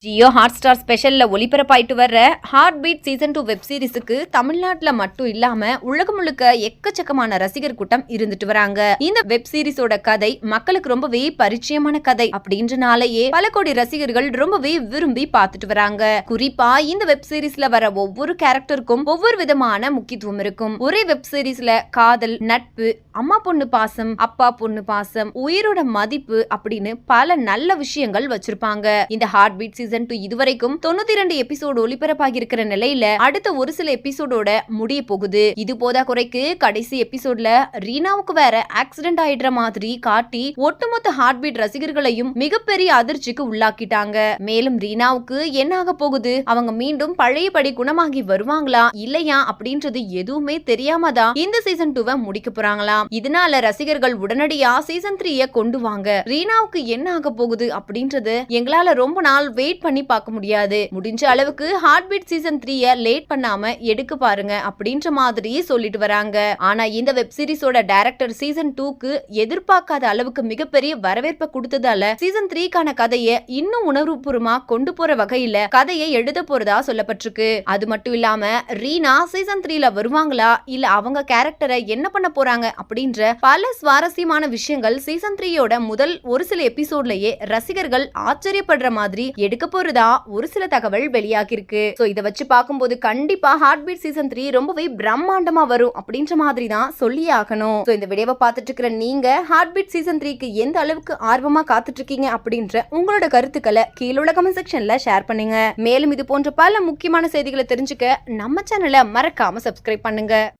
Jio Hotstar ஸ்பெஷல்ல ஒளிபரப்பாயிட்டு வர்ற heart beat season 2 web சீரிஸுக்கு தமிழ்நாட்டுல மட்டும் இல்லாம உலகம் முழுக்க எக்கச்சக்கமான ரசிகர் கூட்டம் இருந்துட்டு வராங்க. இந்த வெப் சீரிஸோட கதை மக்களுக்கு ரொம்பவே பரிச்சயமான கதை அப்படின்றனாலேயே பல கோடி ரசிகர்கள் ரொம்பவே விரும்பி பார்த்துட்டு வராங்க. குறிப்பா இந்த வெப் சீரிஸ்ல வர ஒவ்வொரு கேரக்டருக்கும் ஒவ்வொரு விதமான முக்கியத்துவம் இருக்கும். ஒரே வெப் சீரிஸ்ல காதல், நட்பு, அம்மா பொண்ணு பாசம், அப்பா பொண்ணு பாசம், உயிரோட மதிப்பு அப்படின்னு பல நல்ல விஷயங்கள் வச்சிருப்பாங்க. இந்த ஹார்ட் பீட் சீசன் 2 இதுவரைக்கும் 92 எபிசோடு ஒளிபரப்பாகி இருக்கிற நிலையில அடுத்த ஒரு சில எபிசோடோட முடிய போகுது. இது போதா குறைக்கு கடைசி எபிசோட்ல ரீனாவுக்கு வேற ஆக்சிடென்ட் ஆயிடுற மாதிரி காட்டி ஒட்டுமொத்த ஹார்ட் பீட் ரசிகர்களையும் மிகப்பெரிய அதிர்ச்சிக்கு உள்ளாக்கிட்டாங்க. மேலும் ரீனாவுக்கு என்ன ஆக போகுது, அவங்க மீண்டும் பழையபடி குணமாகி வருவாங்களா இல்லையா அப்படின்றது எதுவுமே தெரியாம தான் இந்த சீசன் 2 முடிக்க போறாங்களாம். இதனால ரசிகர்கள் உடனடியா சீசன் 3 கொண்டு வாங்க, ரீனாவுக்கு என்ன ஆக போகுது அப்படின்றது எங்களால ரொம்ப நாள் வெயிட் பண்ணி பார்க்க முடியாது, முடிஞ்ச அளவுக்கு ஹார்ட் பீட் சீசன் 3 லேட் பண்ணாம எடுக்க பாருங்க அப்படின்ற மாதிரி சொல்லிட்டு வராங்க. ஆனா இந்த வெப் சீரிஸோட டைரக்டர் சீசன் 2க்கு எதிர்பார்க்காத அளவுக்கு மிகப்பெரிய வரவேற்பை கொடுத்ததால சீசன் 3க்கான கதையை இன்னும் உணர்வுபூர்வமா கொண்டு போற வகையில கதையை எழுத போறதா சொல்லப்பட்டிருக்கு. அது மட்டும் இல்லாம ரீனா சீசன் 3ல வருவாங்களா இல்ல அவங்க கேரக்டரை என்ன பண்ண போறாங்க அப்படின்ற பல சுவாரஸ்யமான விஷயங்கள் சீசன் 3யோட முதல் ஒரு சில எபிசோட்லயே ரசிகர்கள் ஆச்சரியப்படுற மாதிரி எடுக்க போறதா ஒரு சில தகவல் வெளியாகிருக்கு. சோ இத வச்சு பார்க்கும்போது கண்டிப்பா ஹார்ட் பீட் சீசன் 3 ரொம்பவே பிரம்மாண்டமா வரும் அப்படின்ற மாதிரி தான் சொல்லி ஆகணும். சோ இந்த வீடியோவை பார்த்துட்டு இருக்கிற நீங்க ஹார்ட் பீட் சீசன் 3க்கு எந்த அளவுக்கு ஆர்வமா காத்துட்டு இருக்கீங்க அப்படின்ற உங்களோட கருத்துக்களை கீழே உள்ள கமெண்ட் செக்ஷன்ல ஷேர் பண்ணுங்க. மேலும் இது போன்ற பல முக்கியமான செய்திகளை தெரிஞ்சுக்க நம்ம சேனலை மறக்காம சப்ஸ்கிரைப் பண்ணுங்க.